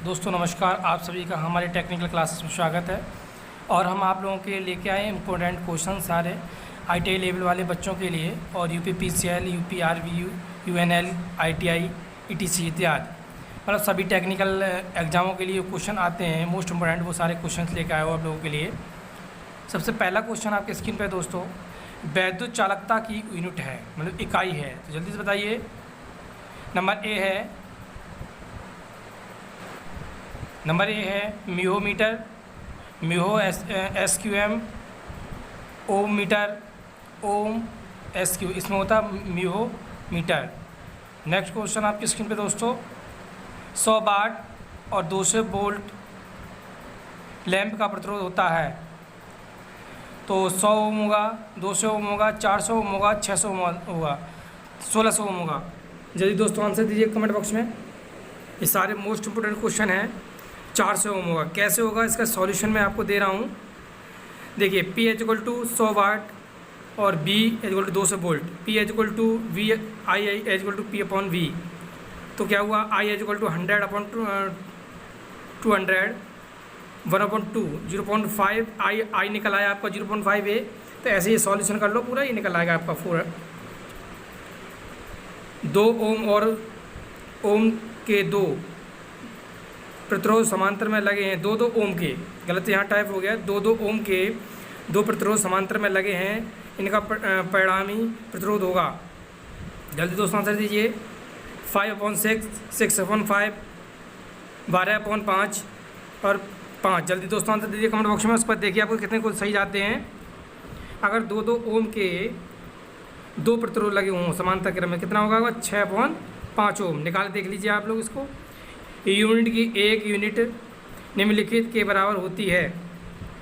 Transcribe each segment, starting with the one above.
दोस्तों नमस्कार, आप सभी का हमारे टेक्निकल क्लासेस में स्वागत है। और हम आप लोगों के लिए लेके आए इम्पोर्टेंट क्वेश्चन सारे ITI लेवल वाले बच्चों के लिए और UP PCL, UP RVU, UNL, ITI, ETC इत्यादि मतलब सभी टेक्निकल एग्जामों के लिए क्वेश्चन आते हैं। मोस्ट इम्पोर्टेंट वो सारे क्वेश्चन लेके आए हो आप लोगों के लिए। सबसे पहला क्वेश्चन आपके स्क्रीन पर दोस्तों, वैद्युत चालकता की यूनिट है मतलब इकाई है, तो जल्दी से बताइए। नंबर ए है म्योमीटर, म्यो SQM, ओम मीटर, ओम SQ, इसमें होता है म्योमीटर। नेक्स्ट क्वेश्चन आपकी स्क्रीन पे दोस्तों, 100 वाट और 200 वोल्ट लैंप का प्रतिरोध होता है, तो 100 ओम होगा, 200 ओम होगा, 400 ओम होगा, 600 ओम होगा, 1600 ओम होगा। जल्दी दोस्तों आंसर दीजिए कमेंट बॉक्स में। ये सारे मोस्ट इम्पोर्टेंट क्वेश्चन हैं। 400 ओम होगा, कैसे होगा इसका सॉल्यूशन मैं आपको दे रहा हूँ। देखिए P = 100 वाट और B = 200 volt, P = V, I = P/V। तो क्या हुआ, I = 100/200, 1/2, 0.5, I निकल आया आपका 0.5 A। तो ऐसे ही सॉल्यूशन कर लो पूरा, ये निकल आएगा आपका 4। 2 ओम और ओम के 2 प्रतिरोध समांतर में लगे हैं, 2 ओम के, गलत यहाँ टाइप हो गया, 2 ओम के 2 प्रतिरोध समांतर में लगे हैं, इनका परिणामी प्रतिरोध होगा। जल्दी दोस्तों आंसर दीजिए। 5/6, 6/5, 12/5 और 5। जल्दी दोस्तों आंसर दीजिए कमेंट बॉक्स में। उस पर देखिए आपको कितने कुछ सही जाते हैं। अगर 2 ओम के 2 प्रतिरोध लगे हों समांतर क्रम में, कितना होगा, 6/5 ओम। निकाल देख लीजिए आप लोग इसको। यूनिट की एक यूनिट निम्नलिखित के बराबर होती है।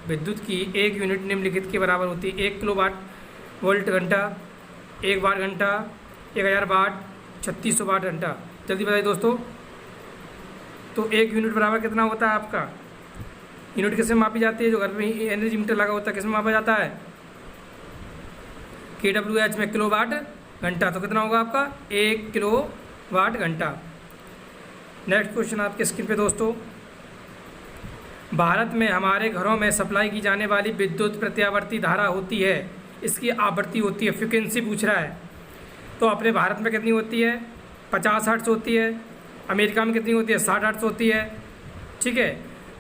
विद्युत की एक यूनिट निम्नलिखित के बराबर होती है। 1 किलोवाट वोल्ट घंटा, 1 वाट घंटा, 1000 वाट, 3600 वाट घंटा। जल्दी बताइए दोस्तों। तो 1 यूनिट बराबर कितना होता है आपका। यूनिट किसमें मापी जाती है, जो घर में एनर्जी मीटर लगा होता है किसमें मापा जाता है, kWh में किलोवाट घंटा। तो कितना होगा आपका 1 किलोवाट घंटा। नेक्स्ट क्वेश्चन आपके स्क्रीन पे दोस्तों, भारत में हमारे घरों में सप्लाई की जाने वाली विद्युत प्रत्यावर्ती धारा होती है, इसकी आवृत्ति होती है, फ्रिक्वेंसी पूछ रहा है। तो अपने भारत में कितनी होती है, 50 हर्ट्ज होती है। अमेरिका में कितनी होती है, 60 हर्ट्ज होती है। ठीक है,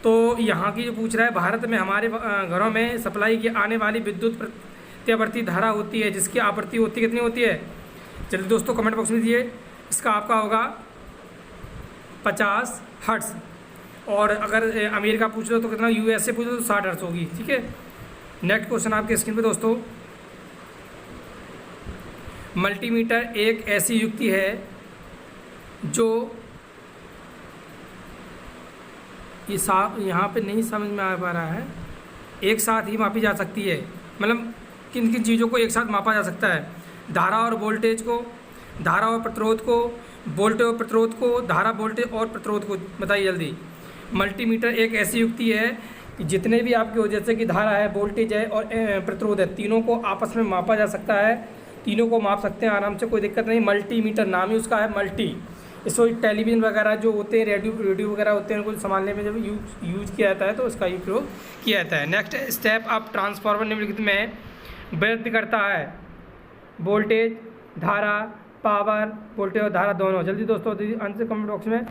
तो यहाँ की जो पूछ रहा है, भारत में हमारे घरों में सप्लाई की आने वाली विद्युत प्रत्यावर्ती धारा होती है, जिसकी आवृत्ति होती कितनी होती है। जल्दी दोस्तों कमेंट बॉक्स में दीजिए। इसका आपका होगा 50 हर्ट्ज। और अगर अमेरिका पूछ लो तो कितना, USA पूछ लो तो 60 हर्ट्ज होगी। ठीक है, नेक्स्ट क्वेश्चन आपके स्क्रीन पे दोस्तों, मल्टीमीटर एक ऐसी युक्ति है जो ये यहाँ पे नहीं समझ में आ पा रहा है, एक साथ ही मापी जा सकती है। मतलब किन किन चीज़ों को एक साथ मापा जा सकता है, धारा और वोल्टेज को, धारा और प्रतिरोध को, वोल्टेज और प्रतिरोध को, धारा वोल्टेज और प्रतिरोध को। बताइए जल्दी। मल्टीमीटर एक ऐसी युक्ति है कि जितने भी आपके हो, जैसे कि धारा है, वोल्टेज है और प्रतिरोध है, तीनों को आपस में मापा जा सकता है। तीनों को माप सकते हैं आराम से, कोई दिक्कत नहीं। मल्टीमीटर नाम ही उसका है, मल्टी। इसको टेलीविज़न वगैरह जो होते हैं, रेडियो वगैरह होते हैं, उनको संभालने में जब यूज किया जाता है तो उसका उपयोग किया जाता है। नेक्स्ट स्टेप, आप ट्रांसफार्मर निम्नलिखित में वृद्धि करता है, वोल्टेज, धारा, पावर, वोल्टेज और धारा दोनों। जल्दी दोस्तों आंसर कमेंट बॉक्स में।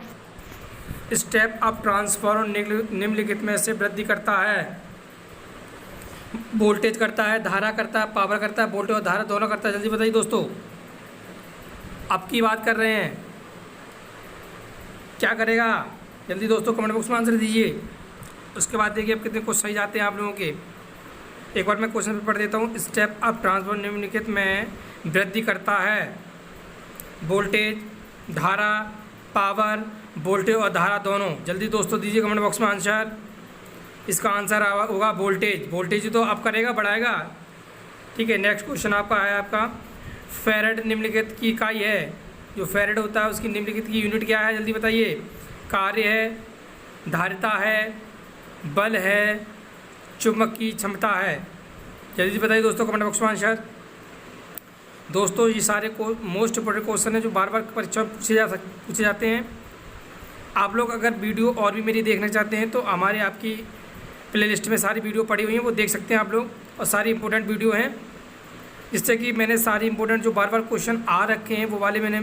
स्टेप अप ट्रांसफार्मर निम्नलिखित में से वृद्धि करता है, वोल्टेज करता है, धारा करता है, पावर करता है, वोल्टेज और धारा दोनों करता है। जल्दी बताइए दोस्तों, अब की बात कर रहे हैं, क्या करेगा। जल्दी दोस्तों कमेंट बॉक्स में आंसर दीजिए। उसके बाद देखिए अब कितने कुछ सही जाते हैं आप लोगों के। एक बार मैं क्वेश्चन पढ़ देता हूँ। स्टेप अप ट्रांसफार्मर निम्नलिखित में वृद्धि करता है, वोल्टेज, धारा, पावर, वोल्टेज और धारा दोनों। जल्दी दोस्तों दीजिए कमेंट बॉक्स में आंसर। इसका आंसर होगा वोल्टेज। वोल्टेज तो आप करेगा, बढ़ाएगा। ठीक है, नेक्स्ट क्वेश्चन आपका है आपका, फैरेड निम्नलिखित की इकाई है। जो फैरेड होता है उसकी निम्नलिखित की यूनिट क्या है, जल्दी बताइए। कार्य है, धारिता है, बल है, चुंबक की क्षमता है। जल्दी बताइए दोस्तों कमेंट बॉक्स में आंसर। दोस्तों ये सारे मोस्ट इम्पोर्टेंट क्वेश्चन है जो बार बार परीक्षा में पूछे जाते हैं। आप लोग अगर वीडियो और भी मेरी देखना चाहते हैं तो हमारे आपकी प्लेलिस्ट में सारी वीडियो पड़ी हुई हैं, वो देख सकते हैं आप लोग, और सारी इंपॉर्टेंट वीडियो हैं, जिससे कि मैंने सारी इंपॉर्टेंट जो बार बार क्वेश्चन आ रखे हैं वो वाले मैंने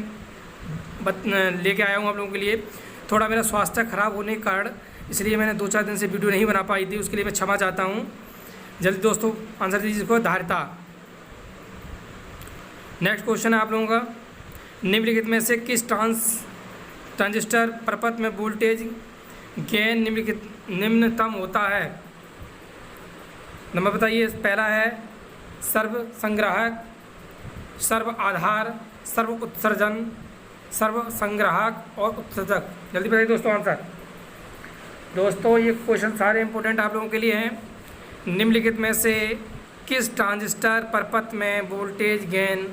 लेके आया हूँ आप लोगों के लिए। थोड़ा मेरा स्वास्थ्य खराब होने के कारण इसलिए मैंने 2-4 दिन से वीडियो नहीं बना पाई थी, उसके लिए मैं क्षमा चाहता हूँ। जल्दी दोस्तों आंसर दीजिए इसको, धारिता। नेक्स्ट क्वेश्चन है आप लोगों का, निम्नलिखित में से किस ट्रांजिस्टर परपथ में वोल्टेज गेन निम्नतम होता है? नंबर बताइए। पहला है सर्व संग्राहक, सर्व आधार, सर्व उत्सर्जन, सर्व संग्राहक और उत्सर्जक। जल्दी बताइए दोस्तों आंसर। दोस्तों ये क्वेश्चन सारे इंपॉर्टेंट आप लोगों के लिए हैं। निम्नलिखित में से किस ट्रांजिस्टर परपथ में वोल्टेज गेन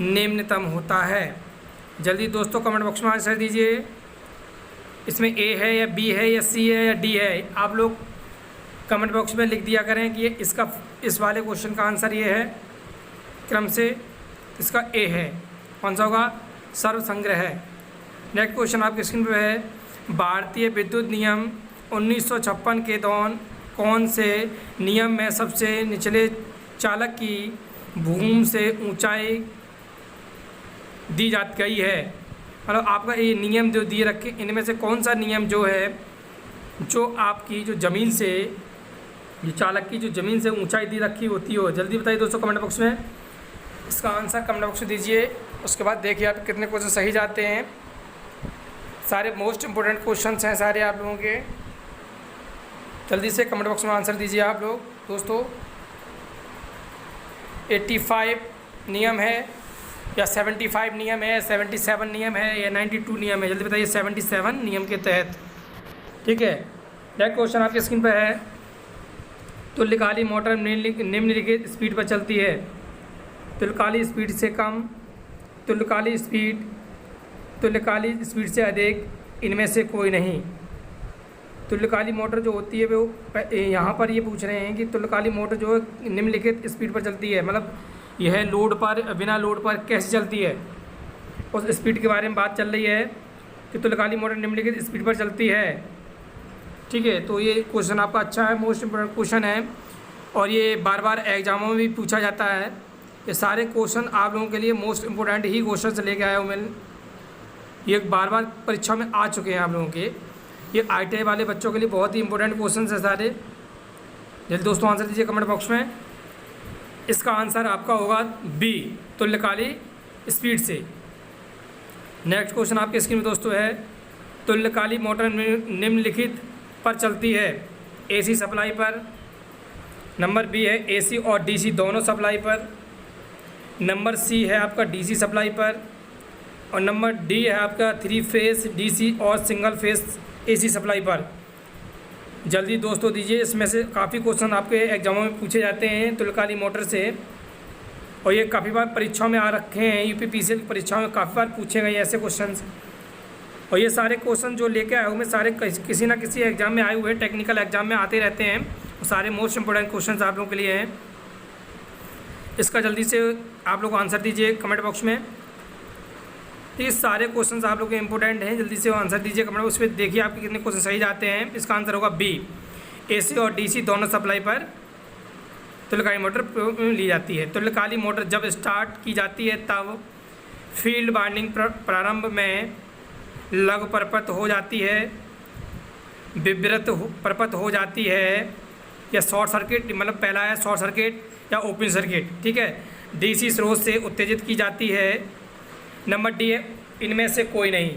निम्नतम होता है? जल्दी दोस्तों कमेंट बॉक्स में आंसर दीजिए। इसमें ए है या बी है या सी है या डी है? आप लोग कमेंट बॉक्स में लिख दिया करें कि ये इस वाले क्वेश्चन का आंसर ये है, क्रम से इसका ए है। कौन सा होगा? सर्व संग्रह है। नेक्स्ट क्वेश्चन आपके स्क्रीन पर है, भारतीय विद्युत नियम 1956 के दौरान कौन से नियम में सबसे निचले चालक की भूमि से ऊंचाई दी जा गई है? मतलब आपका ये नियम जो दिए रखे, इनमें से कौन सा नियम जो है जो आपकी जो ज़मीन से, जो चालक की जो ज़मीन से ऊंचाई दी रखी होती हो? जल्दी बताइए दोस्तों कमेंट बॉक्स में, इसका आंसर कमेंट बॉक्स में दीजिए। उसके बाद देखिए आप कितने क्वेश्चन सही जाते हैं। सारे मोस्ट इम्पोर्टेंट क्वेश्चंस हैं सारे आप लोगों के। जल्दी से कमेंट बॉक्स में आंसर दीजिए आप लोग दोस्तों। 85 नियम है या 75 नियम है, 77 नियम है या 92 नियम है? जल्दी बताइए। 77 नियम के तहत, ठीक है। नेक्स्ट क्वेश्चन आपकी स्क्रीन पर है, तुल्यकाली मोटर निम्नलिखित स्पीड पर चलती है? तुल्यकाली स्पीड से कम, तुल्यकाली स्पीड से अधिक, इनमें से कोई नहीं। तुल्यकाली मोटर जो होती है वो यहाँ पर ये पूछ रहे हैं कि तुल्यकाली मोटर जो है निम्नलिखित स्पीड पर चलती है, मतलब यह लोड पर, बिना लोड पर कैसे चलती है, उस स्पीड के बारे में बात चल रही है कि तुल्यकाली मोटर निम्नलिखित स्पीड पर चलती है, ठीक है। तो ये क्वेश्चन आपका अच्छा है, मोस्ट इम्पोर्टेंट क्वेश्चन है, और ये बार बार एग्जामों में भी पूछा जाता है। ये सारे क्वेश्चन आप लोगों के लिए मोस्ट इम्पोर्टेंट ही क्वेश्चन लेके आया हूँ मैं। ये बार बार परीक्षा में आ चुके हैं आप लोगों के। ये ITI वाले बच्चों के लिए बहुत ही इंपॉर्टेंट क्वेश्चन है सारे। जल्दी दोस्तों आंसर दीजिए कमेंट बॉक्स में। इसका आंसर आपका होगा बी, तुल्यकाली स्पीड से। नेक्स्ट क्वेश्चन आपके स्क्रीन में दोस्तों है, तुल्यकाली मोटर निम्नलिखित पर चलती है? AC सप्लाई पर, नंबर बी है AC और DC दोनों सप्लाई पर, नंबर सी है आपका DC सप्लाई पर, और नंबर डी है आपका 3 फेस DC और सिंगल फेस AC सप्लाई पर। जल्दी दोस्तों दीजिए। इसमें से काफ़ी क्वेश्चन आपके एग्जामों में पूछे जाते हैं तुल्यकाली मोटर से, और ये काफ़ी बार परीक्षाओं में आ रखे हैं। UPPCL की परीक्षाओं में काफ़ी बार पूछे गए ऐसे क्वेश्चन, और ये सारे क्वेश्चन जो लेके आए हुए मैं सारे किसी ना किसी एग्जाम में आए हुए हैं, टेक्निकल एग्जाम में आते रहते हैं, और सारे मोस्ट इंपॉर्टेंट क्वेश्चन आप लोगों के लिए हैं। इसका जल्दी से आप लोग आंसर दीजिए कमेंट बॉक्स में। तो ये सारे क्वेश्चंस आप लोग के इंपॉर्टेंट हैं, जल्दी से आंसर दीजिए कमेंट बॉक्स में। देखिए आपके कितने क्वेश्चन सही जाते हैं। इसका आंसर होगा बी, AC और DC दोनों सप्लाई पर तुल्यकाली मोटर ली जाती है। तुल्यकाली मोटर जब स्टार्ट की जाती है तब फील्ड वाइंडिंग प्रारंभ में लघु परपथ हो जाती है, विवृत परपथ हो जाती है, या शॉर्ट सर्किट, मतलब पहला है शॉर्ट सर्किट या ओपन सर्किट, ठीक है। DC स्रोत से उत्तेजित की जाती है, नंबर डी है इनमें से कोई नहीं।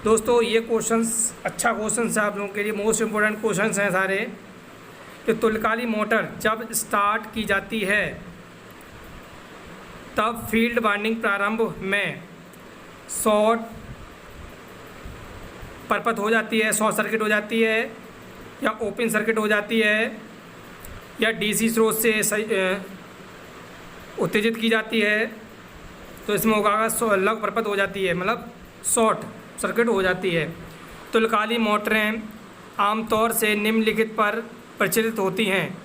दोस्तों ये क्वेश्चंस अच्छा क्वेश्चंस है आप लोगों के लिए, मोस्ट इम्पोर्टेंट क्वेश्चंस हैं सारे। तो तुल्यकाली मोटर जब स्टार्ट की जाती है तब फील्ड वाइंडिंग प्रारंभ में शॉर्ट परपथ हो जाती है, शॉर्ट सर्किट हो जाती है, या ओपन सर्किट हो जाती है, या DC स्रोत से उत्तेजित की जाती है। तो इसमें होगा लघु परपथ हो जाती है, मतलब शॉर्ट सर्किट हो जाती है। तुल्यकाली मोटरें आमतौर से निम्नलिखित पर प्रचलित होती हैं?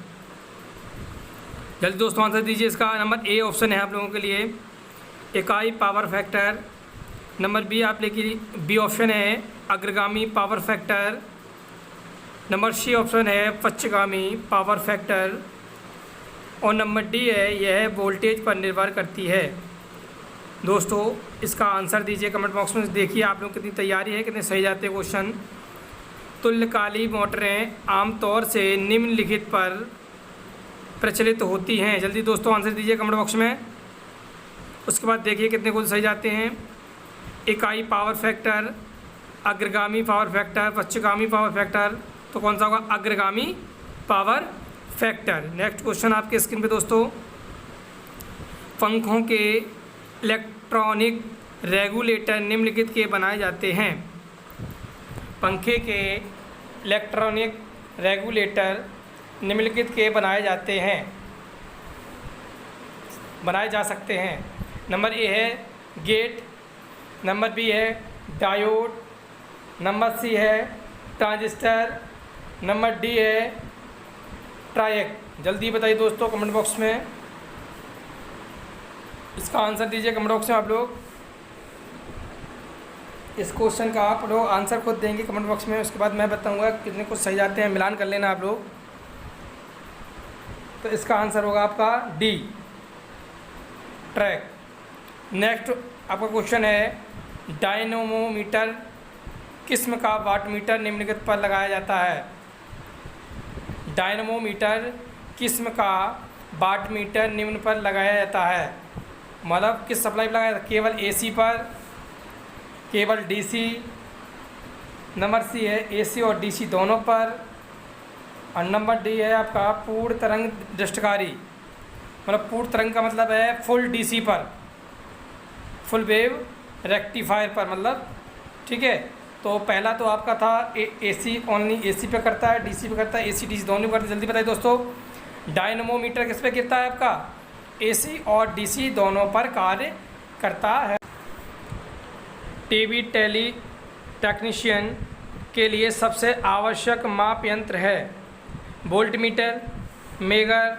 जल्दी दोस्तों आंसर दीजिए। इसका नंबर ए ऑप्शन है आप लोगों के लिए, इकाई पावर फैक्टर। नंबर बी आप लिखिए, बी ऑप्शन है अग्रगामी power factor. Number C option है पश्चगामी पावर फैक्टर। और नंबर डी है यह वोल्टेज पर निर्भर करती है। दोस्तों इसका आंसर दीजिए कमेंट बॉक्स में। देखिए आप लोग कितनी तैयारी है, कितने सही जाते हैं क्वेश्चन। तुल्यकाली मोटरें आमतौर से निम्नलिखित पर प्रचलित होती हैं। जल्दी दोस्तों आंसर दीजिए कमेंट बॉक्स में। उसके बाद देखिए कितने कुछ सही जाते हैं। इकाई पावर फैक्टर, अग्रगामी पावर फैक्टर, पश्चगामी पावर फैक्टर। तो कौन सा होगा? अग्रगामी पावर फैक्टर। नेक्स्ट क्वेश्चन आपके स्क्रीन पे दोस्तों। पंखों के इलेक्ट्रॉनिक रेगुलेटर निम्नलिखित के बनाए जाते हैं। पंखे के इलेक्ट्रॉनिक रेगुलेटर निम्नलिखित के बनाए जाते हैं, बनाए जा सकते हैं। नंबर ए है गेट, नंबर बी है डायोड, नंबर सी है ट्रांजिस्टर, नंबर डी है ट्रायक। जल्दी बताइए दोस्तों कमेंट बॉक्स में। इसका आंसर दीजिए कमेंट बॉक्स में आप लोग। इस क्वेश्चन का आप लोग आंसर खुद देंगे कमेंट बॉक्स में। उसके बाद मैं बताऊंगा कितने कुछ सही जाते हैं, मिलान कर लेना आप लोग। तो इसका आंसर होगा आपका डी ट्रैक। नेक्स्ट आपका क्वेश्चन है डायनोमोमीटर किस्म का वाटमीटर निम्नलिखित पर लगाया जाता है। डायनमोमीटर किस्म का वाटमीटर निम्न पर लगाया जाता है। मतलब किस सप्लाई पर लगाया जाता है? केवल एसी पर, केवल डीसी। नंबर सी है एसी और डीसी दोनों पर। और नंबर डी है आपका पूर्ण तरंग दृष्टकारी। मतलब पूर्ण तरंग का मतलब है फुल डीसी पर, फुल वेव रेक्टिफायर पर मतलब। ठीक है, तो पहला तो आपका था एसी, ओनली एसी पे करता है, डीसी पे करता है, एसी डीसी दोनों पे करता है। जल्दी बताइए दोस्तों डायनमोमीटर किस पे गिरता है? आपका एसी और डीसी दोनों पर कार्य करता है। टीवी टेली टेक्नीशियन के लिए सबसे आवश्यक माप यंत्र है वोल्टमीटर, मेगर,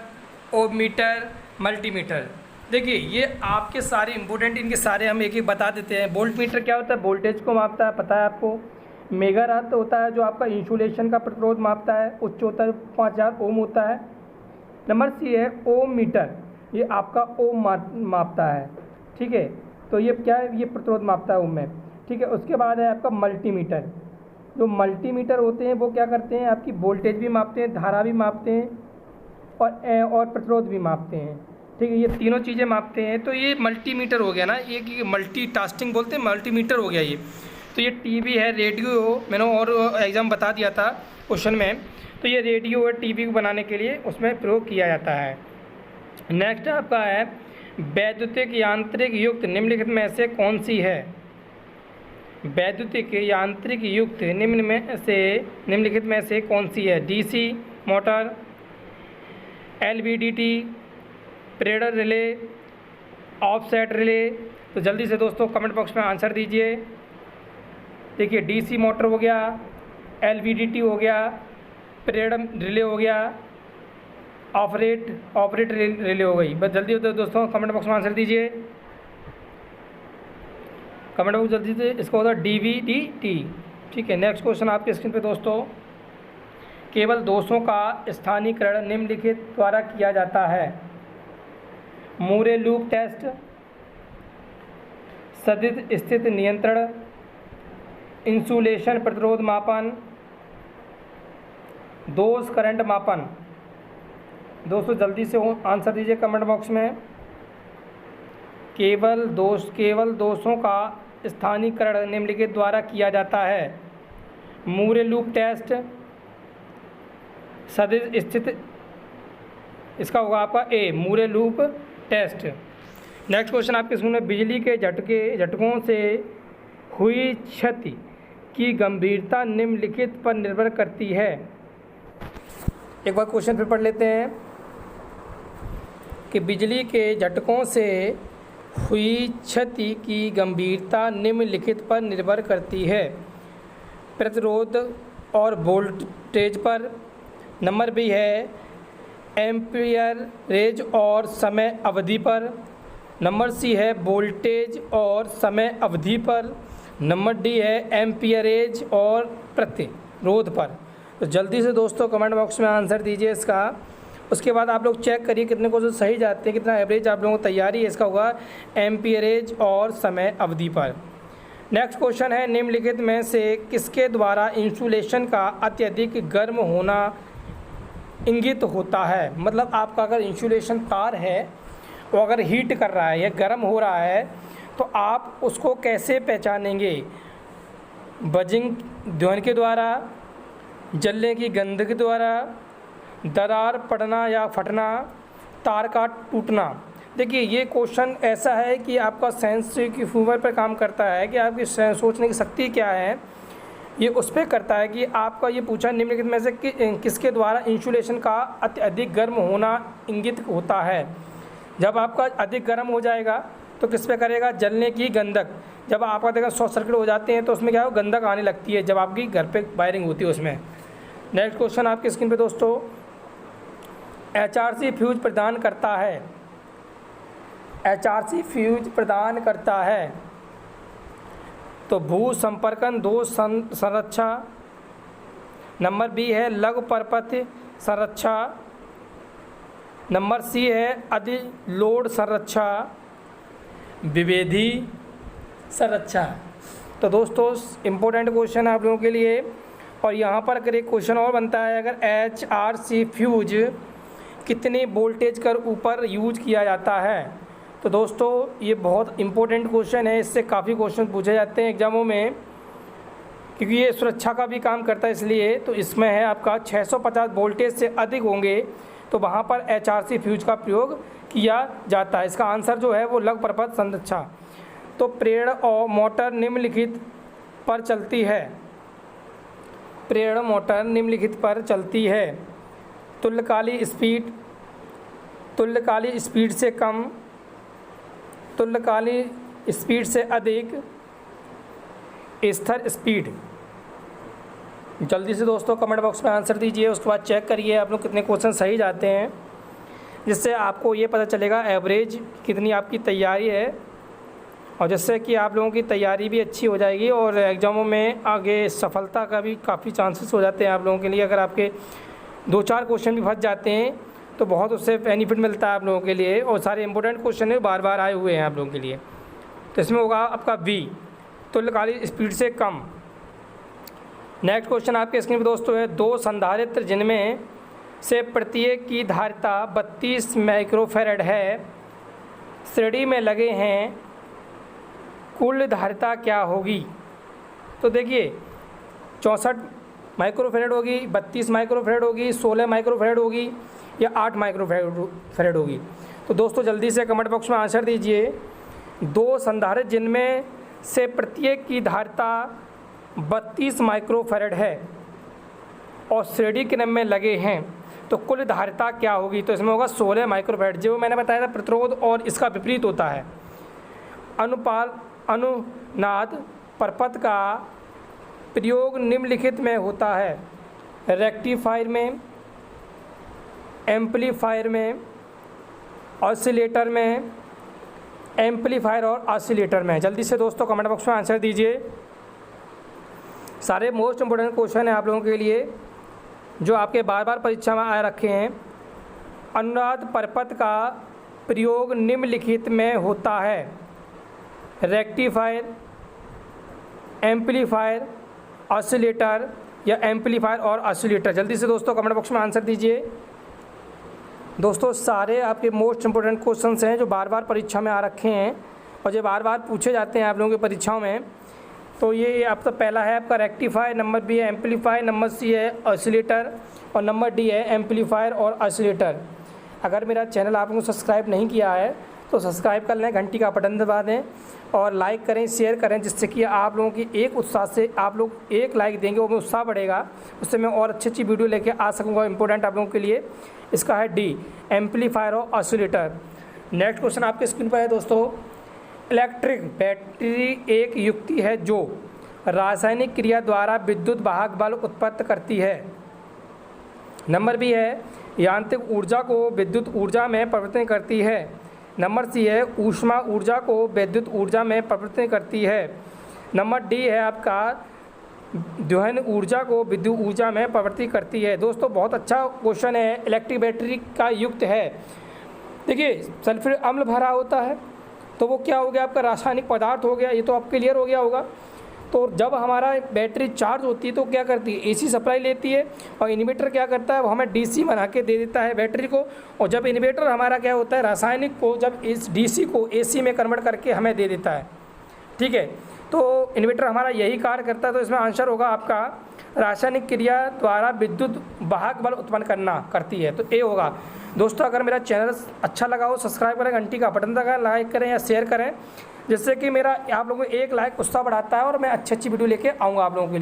ओममीटर, मल्टीमीटर। देखिए ये आपके सारे इंपॉर्टेंट, इनके सारे हम एक एक बता देते हैं। वोल्टमीटर क्या होता है? वोल्टेज को मापता है, पता है आपको। मेगर अर्थ होता है जो आपका इंसुलेशन का प्रतिरोध मापता है, उच्च होता है 5000 ओम होता है। नंबर सी है ओम मीटर, ये आपका ओम मापता है। ठीक है, तो ये क्या है? ये प्रतिरोध मापता है ओम में। ठीक है, उसके बाद है आपका मल्टीमीटर। जो मल्टीमीटर होते हैं वो क्या करते हैं? आपकी वोल्टेज भी मापते हैं, धारा भी मापते हैं और प्रतिरोध भी मापते हैं। ठीक है, ये तीनों चीज़ें मापते हैं। तो ये मल्टीमीटर हो गया ना, ये मल्टीटास्किंग बोलते हैं, मल्टीमीटर हो गया ये। तो ये टीवी है, रेडियो, मैंने और एग्जाम बता दिया था क्वेश्चन में। तो ये रेडियो और टीवी को बनाने के लिए उसमें प्रयोग किया जाता है। नेक्स्ट आपका है वैद्युतिक यांत्रिक युक्त निम्नलिखित में से कौन सी है? वैद्युतिक यांत्रिक युक्त निम्नलिखित में से कौन सी है? डीसी मोटर, एलवीडीटी, प्रेरण रिले, ऑफसेट रिले। तो जल्दी से दोस्तों कमेंट बॉक्स में आंसर दीजिए। देखिए डीसी मोटर हो गया, एलवीडीटी हो गया, प्रेरण रिले हो गया, ऑपरेट रिले हो गई। बस जल्दी दोस्तों कमेंट बॉक्स में आंसर दीजिए। कमेंट बॉक्स जल्दी से। इसको होता है डीवीडीटी। ठीक है, नेक्स्ट क्वेश्चन आपके स्क्रीन पे दोस्तों। केवल दोषों का स्थानीयकरण निम्नलिखित द्वारा किया जाता है। मूरे लूप टेस्ट, सदिश स्थिति नियंत्रण, इंसुलेशन प्रतिरोध मापन, दोष करंट मापन। दोस्तों जल्दी से आंसर दीजिए कमेंट बॉक्स में। केवल दोषों का स्थानीयकरण निम्नलिखित द्वारा किया जाता है। मूरे लूप टेस्ट, सदिश स्थिति, इसका होगा आपका ए मूरे लूप टेस्ट। नेक्स्ट क्वेश्चन आपके स्कूल में बिजली के झटकों से हुई क्षति की गंभीरता निम्नलिखित पर निर्भर करती है। एक बार क्वेश्चन फिर पढ़ लेते हैं कि बिजली के झटकों से हुई क्षति की गंभीरता निम्नलिखित पर निर्भर करती है। प्रतिरोध और वोल्टेज पर। नंबर बी है एम्पियर रेज और समय अवधि पर। नंबर सी है वोल्टेज और समय अवधि पर। नंबर डी है एम्पियरेज और प्रतिरोध पर। तो जल्दी से दोस्तों कमेंट बॉक्स में आंसर दीजिए इसका। उसके बाद आप लोग चेक करिए कितने क्वेश्चन सही जाते हैं, कितना एवरेज आप लोगों को तैयारी है। इसका होगा एम्पियरेज और समय अवधि पर। नेक्स्ट क्वेश्चन है, निम्नलिखित में से किसके द्वारा इंसुलेशन का अत्यधिक गर्म होना इंगित होता है। मतलब आपका अगर इंसुलेशन तार है वो अगर हीट कर रहा है या गर्म हो रहा है तो आप उसको कैसे पहचानेंगे। बजिंग ध्वनि के द्वारा, जलने की गंध के द्वारा, दरार पड़ना या फटना, तार का टूटना। देखिए ये क्वेश्चन ऐसा है कि आपका सेंस की ह्यूमर पर काम करता है कि आपकी सोचने की शक्ति क्या है, ये उस पर करता है कि आपका ये पूछा निम्नलिखित में से किसके द्वारा इंसुलेशन का अत्यधिक गर्म होना इंगित होता है। जब आपका अधिक गर्म हो जाएगा तो किस पे करेगा, जलने की गंधक। जब आपका देखा शॉर्ट सर्किट हो जाते हैं तो उसमें क्या हो, गंधक आने लगती है जब आपकी घर पे वायरिंग होती है उसमें। नेक्स्ट क्वेश्चन आपकी स्क्रीन पे दोस्तों, HRC फ्यूज प्रदान करता है। HRC फ्यूज प्रदान करता है तो भू संपर्कन दोष संरक्षा। नंबर बी है लघु परपथ संरक्षा। नंबर सी है अधिलोड संरक्षा, विभेदी संरक्षा। तो दोस्तों इम्पोर्टेंट क्वेश्चन है आप लोगों के लिए। और यहाँ पर अगर एक क्वेश्चन और बनता है, अगर HRC फ्यूज कितने वोल्टेज कर ऊपर यूज किया जाता है। तो दोस्तों ये बहुत इम्पोर्टेंट क्वेश्चन है, इससे काफ़ी क्वेश्चन पूछे जाते हैं एग्जामों में, क्योंकि ये सुरक्षा का भी काम करता है इसलिए। तो इसमें है आपका 650 वोल्टेज से अधिक होंगे तो वहाँ पर HRC फ्यूज का प्रयोग किया जाता है। इसका आंसर जो है वो लघु परपथ संरक्षा। तो प्रेरण और मोटर निम्नलिखित पर चलती है। प्रेरण मोटर निम्नलिखित पर चलती है। तुल्यकाली स्पीड, तुल्यकाली स्पीड से कम, तुल्यकाली स्पीड से अधिक, स्थिर स्पीड। जल्दी से दोस्तों कमेंट बॉक्स में आंसर दीजिए। उसके बाद चेक करिए आप लोग कितने क्वेश्चन सही जाते हैं, जिससे आपको ये पता चलेगा एवरेज कितनी आपकी तैयारी है, और जिससे कि आप लोगों की तैयारी भी अच्छी हो जाएगी और एग्ज़ामों में आगे सफलता का भी काफ़ी चांसेस हो जाते हैं आप लोगों के लिए। अगर आपके 2-4 क्वेश्चन भी फंस जाते हैं तो बहुत उससे बेनिफिट मिलता है आप लोगों के लिए, और सारे इंपॉर्टेंट क्वेश्चन बार बार आए हुए हैं आप लोगों के लिए। तो इसमें होगा आपका बी, तुल्यकाली स्पीड से कम। नेक्स्ट क्वेश्चन आपके स्क्रीन पर दोस्तों है, 2 संधारित्र जिनमें से प्रत्येक की धारिता 32 माइक्रोफैरड है, श्रेणी में लगे हैं, कुल धारिता क्या होगी। तो देखिए 64 माइक्रोफैरड होगी, 32 माइक्रोफैरड होगी, 16 माइक्रोफैरड होगी या 8 माइक्रोफैरड होगी। तो दोस्तों जल्दी से कमेंट बॉक्स में आंसर दीजिए। 2 संधारित्र जिनमें से प्रत्येक की धारिता 32 माइक्रोफैरड है और श्रेणी क्रम में लगे हैं तो कुल धारिता क्या होगी। तो इसमें होगा 16 माइक्रोफैरड। जो मैंने बताया था प्रतिरोध और इसका विपरीत होता है। अनुनाद परपथ का प्रयोग निम्नलिखित में होता है, रेक्टिफायर में, एम्पलीफायर में, ऑसिलेटर में, एम्पलीफायर और ऑसिलेटर में। जल्दी से दोस्तों कमेंट बॉक्स में आंसर दीजिए। सारे मोस्ट इम्पोर्टेंट क्वेश्चन हैं आप लोगों के लिए जो आपके बार बार परीक्षा में आ रखे हैं। अनुनाद परपथ का प्रयोग निम्नलिखित में होता है, रेक्टिफायर, एम्पलीफायर, ऑसिलेटर या एम्पलीफायर और ऑसिलेटर। जल्दी से दोस्तों कमेंट बॉक्स में आंसर दीजिए। दोस्तों सारे आपके मोस्ट इम्पोर्टेंट क्वेश्चंस हैं जो बार बार परीक्षा में आ रखे हैं और जो बार बार पूछे जाते हैं आप लोगों की परीक्षाओं में। तो ये आपका पहला है आपका रेक्टिफायर, नंबर बी है एम्पलीफायर, नंबर सी है ऑसिलेटर और नंबर डी है एम्पलीफायर और ऑसिलेटर। अगर मेरा चैनल आप लोगों ने सब्सक्राइब नहीं किया है तो सब्सक्राइब कर लें, घंटी का बटन दबा दें और लाइक करें, शेयर करें, जिससे कि आप लोगों की एक उत्साह से आप लोग एक लाइक देंगे वो में उत्साह बढ़ेगा, उससे मैं और अच्छी अच्छी वीडियो लेके आ सकूँगा इंपॉर्टेंट आप लोगों के लिए। इसका है डी, एम्पलीफायर और ऑसिलेटर। नेक्स्ट क्वेश्चन आपके स्क्रीन पर है दोस्तों, इलेक्ट्रिक बैटरी एक युक्ति है जो रासायनिक क्रिया द्वारा विद्युत वाहक बल उत्पन्न करती है। नंबर बी है यांत्रिक ऊर्जा को विद्युत ऊर्जा में परिवर्तित करती है। नंबर सी है ऊष्मा ऊर्जा को विद्युत ऊर्जा में परिवर्तित करती है। नंबर डी है आपका दोहन ऊर्जा को विद्युत ऊर्जा में परिवर्तित करती है। दोस्तों बहुत अच्छा क्वेश्चन है, इलेक्ट्रिक बैटरी का युक्त है। देखिए सल्फ्यूरिक अम्ल भरा होता है तो वो क्या हो गया आपका रासायनिक पदार्थ हो गया, ये तो आप क्लियर हो गया होगा। तो जब हमारा बैटरी चार्ज होती है तो क्या करती है, एसी सप्लाई लेती है और इन्वर्टर क्या करता है वो हमें डीसी बना के दे देता है बैटरी को। और जब इन्वर्टर हमारा क्या होता है रासायनिक को जब इस डीसी को एसी में कन्वर्ट करके हमें दे देता है, ठीक है। तो इन्वर्टर हमारा यही कार्य करता है। तो इसमें आंसर होगा आपका रासायनिक क्रिया द्वारा विद्युत वाहक बल उत्पन्न करती है, तो ए होगा। दोस्तों अगर मेरा चैनल अच्छा लगा हो सब्सक्राइब करें, घंटी का बटन दबाएं, लाइक करें या शेयर करें, जिससे कि मेरा आप लोगों को एक लाइक उत्साह बढ़ाता है और मैं अच्छी वीडियो लेके आऊँगा आप लोगों के लिए।